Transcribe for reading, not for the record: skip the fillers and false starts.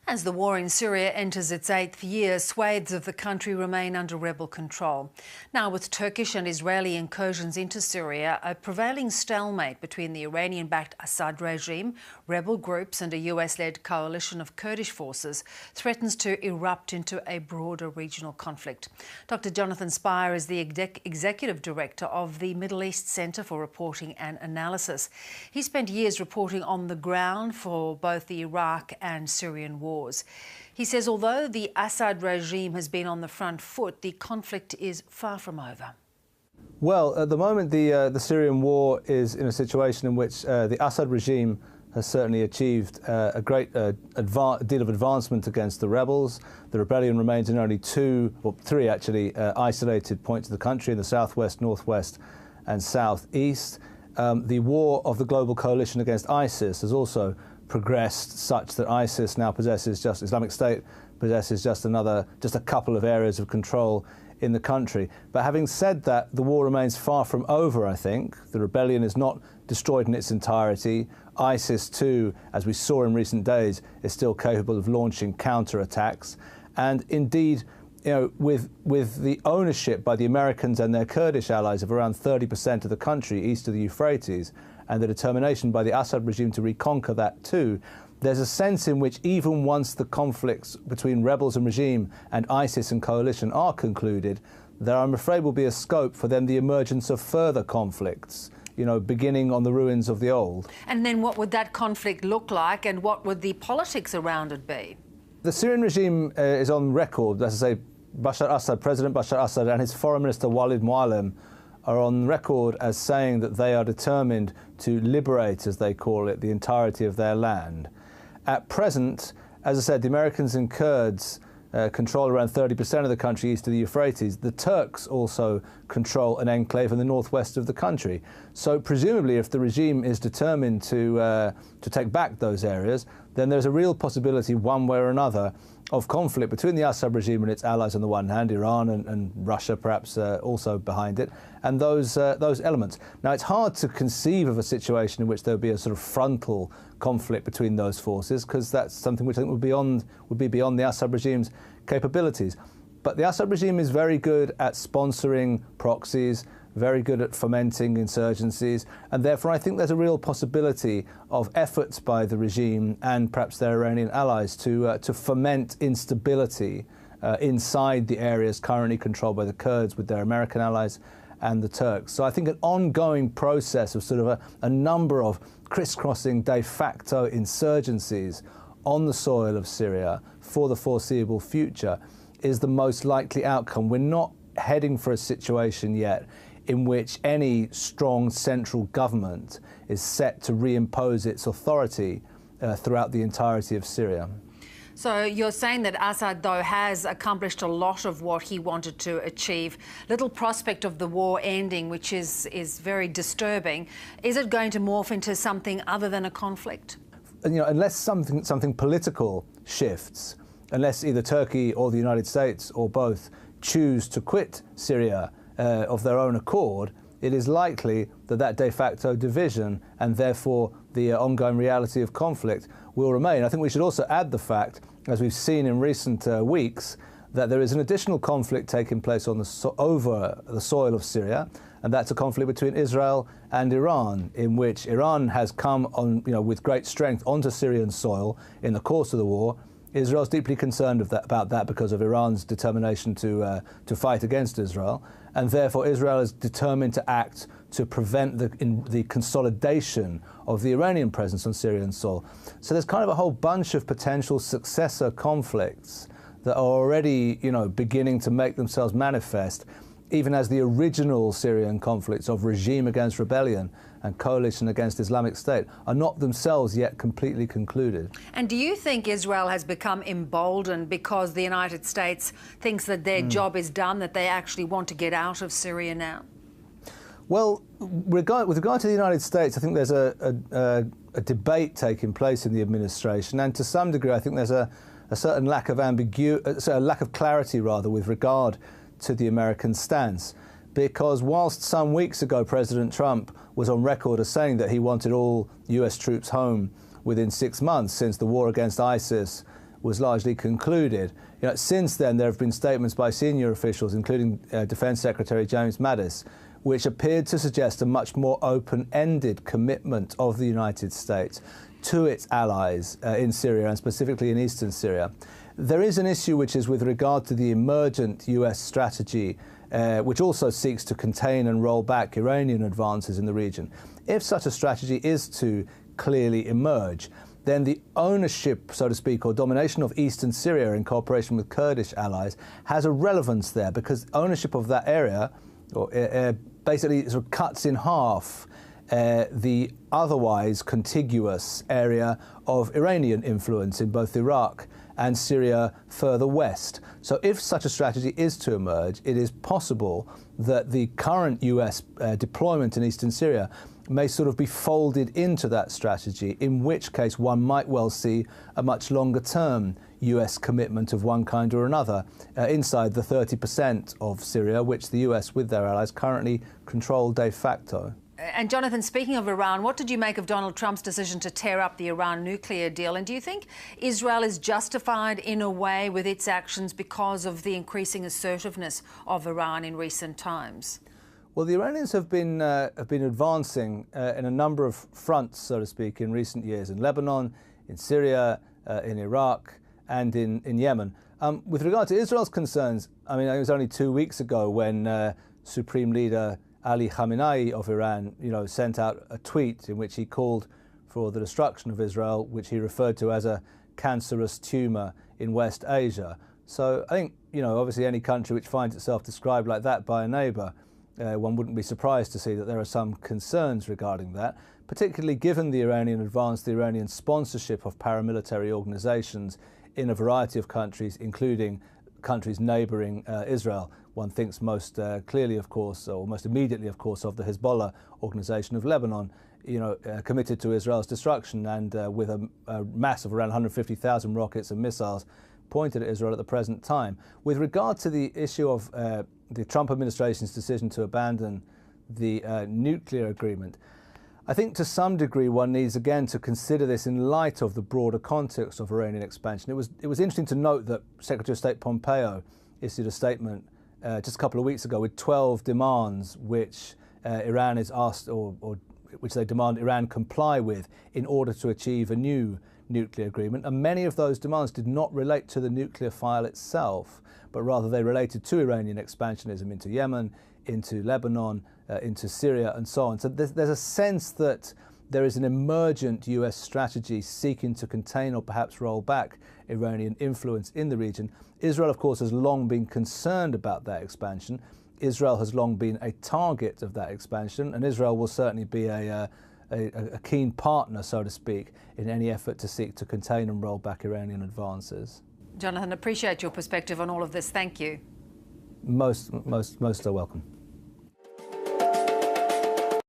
As the war in Syria enters its 8th year, swathes of the country remain under rebel control. Now, with Turkish and Israeli incursions into Syria, a prevailing stalemate between the Iranian-backed Assad regime, rebel groups and a US-led coalition of Kurdish forces threatens to erupt into a broader regional conflict. Dr. Jonathan Spire is the Executive Director of the Middle East Centre for Reporting and Analysis. He spent years reporting on the ground for both the Iraq and Syrian wars. He says although the Assad regime has been on the front foot, the conflict is far from over. Well, at the moment, the Syrian war is in a situation in which the Assad regime has certainly achieved a great deal of advancement against the rebels. The rebellion remains in only three isolated points of the country in the southwest, northwest and southeast. The war of the global coalition against ISIS has also progressed such that ISIS now Islamic State possesses just a couple of areas of control in the country. But having said that, the war remains far from over, I think. The rebellion is not destroyed in its entirety. ISIS too, as we saw in recent days, is still capable of launching counterattacks. And indeed, with the ownership by the Americans and their Kurdish allies of around 30% of the country east of the Euphrates, and the determination by the Assad regime to reconquer that too, there's a sense in which even once the conflicts between rebels and regime and ISIS and coalition are concluded, there, I'm afraid, will be a scope for then the emergence of further conflicts, beginning on the ruins of the old. And then what would that conflict look like, and what would the politics around it be? The Syrian regime is on record, as I say, President Bashar Assad and his foreign minister Walid Muallim are on record as saying that they are determined to liberate, as they call it, the entirety of their land. At present, as I said, the Americans and Kurds control around 30% of the country east of the Euphrates. The Turks also control an enclave in the northwest of the country. So presumably, if the regime is determined to take back those areas, then there's a real possibility, one way or another, of conflict between the Assad regime and its allies on the one hand, Iran and Russia perhaps also behind it, and those elements. Now, it's hard to conceive of a situation in which there would be a sort of frontal conflict between those forces, because that's something which I think would be beyond the Assad regime's capabilities. But the Assad regime is very good at sponsoring proxies, very good at fomenting insurgencies, and therefore I think there's a real possibility of efforts by the regime and perhaps their Iranian allies to foment instability inside the areas currently controlled by the Kurds with their American allies and the Turks. So I think an ongoing process of sort of a number of crisscrossing de facto insurgencies on the soil of Syria for the foreseeable future is the most likely outcome. We're not heading for a situation yet in which any strong central government is set to reimpose its authority throughout the entirety of Syria. So you're saying that Assad, though, has accomplished a lot of what he wanted to achieve. Little prospect of the war ending, which is very disturbing. Is it going to morph into something other than a conflict? Unless something political shifts, unless either Turkey or the United States or both choose to quit Syria of their own accord, it is likely that de facto division and therefore the ongoing reality of conflict will remain. I think we should also add the fact, as we've seen in recent weeks, that there is an additional conflict taking place over the soil of Syria, and that's a conflict between Israel and Iran, in which Iran has come on, with great strength onto Syrian soil in the course of the war. Israel's deeply concerned about that because of Iran's determination to fight against Israel, and therefore Israel is determined to act to prevent the consolidation of the Iranian presence on Syrian soil. So there's kind of a whole bunch of potential successor conflicts that are already, beginning to make themselves manifest, even as the original Syrian conflicts of regime against rebellion and coalition against Islamic State are not themselves yet completely concluded. And do you think Israel has become emboldened because the United States thinks that their job is done, that they actually want to get out of Syria now? Well, with regard to the United States, I think there's a debate taking place in the administration, and to some degree I think there's a certain lack of lack of clarity rather with regard to the American stance. Because whilst some weeks ago President Trump was on record as saying that he wanted all US troops home within 6 months since the war against ISIS was largely concluded. Since then, there have been statements by senior officials, including Defence Secretary James Mattis, which appeared to suggest a much more open-ended commitment of the United States to its allies in Syria, and specifically in eastern Syria. There is an issue which is with regard to the emergent US strategy, which also seeks to contain and roll back Iranian advances in the region. If such a strategy is to clearly emerge, then the ownership, so to speak, or domination of eastern Syria in cooperation with Kurdish allies has a relevance there, because ownership of that area basically sort of cuts in half the otherwise contiguous area of Iranian influence in both Iraq and Syria further west. So if such a strategy is to emerge, it is possible that the current US deployment in eastern Syria may sort of be folded into that strategy, in which case one might well see a much longer term US commitment of one kind or another inside the 30% of Syria, which the US with their allies currently control de facto. And Jonathan, speaking of Iran, what did you make of Donald Trump's decision to tear up the Iran nuclear deal? And do you think Israel is justified in a way with its actions because of the increasing assertiveness of Iran in recent times? Well, the Iranians have been advancing in a number of fronts, so to speak, in recent years, in Lebanon, in Syria, in Iraq, and in Yemen. With regard to Israel's concerns, I mean, it was only 2 weeks ago when Supreme Leader Ali Khamenei of Iran, sent out a tweet in which he called for the destruction of Israel, which he referred to as a cancerous tumour in West Asia. So I think, obviously any country which finds itself described like that by a neighbour, one wouldn't be surprised to see that there are some concerns regarding that, particularly given the Iranian advance, the Iranian sponsorship of paramilitary organisations in a variety of countries, including countries neighbouring Israel. One thinks most clearly, of course, or most immediately, of course, of the Hezbollah organisation of Lebanon, committed to Israel's destruction and with a mass of around 150,000 rockets and missiles pointed at Israel at the present time. With regard to the issue of the Trump administration's decision to abandon the nuclear agreement, I think to some degree one needs again to consider this in light of the broader context of Iranian expansion. It was interesting to note that Secretary of State Pompeo issued a statement just a couple of weeks ago with 12 demands which Iran is asked, or which they demand Iran comply with in order to achieve a new nuclear agreement. And many of those demands did not relate to the nuclear file itself, but rather they related to Iranian expansionism into Yemen, into Lebanon, into Syria, and so on. So there's a sense that there is an emergent US strategy seeking to contain or perhaps roll back Iranian influence in the region. Israel, of course, has long been concerned about that expansion. Israel has long been a target of that expansion, and Israel will certainly be a keen partner, so to speak, in any effort to seek to contain and roll back Iranian advances. Jonathan, appreciate your perspective on all of this. Thank you. Most are welcome.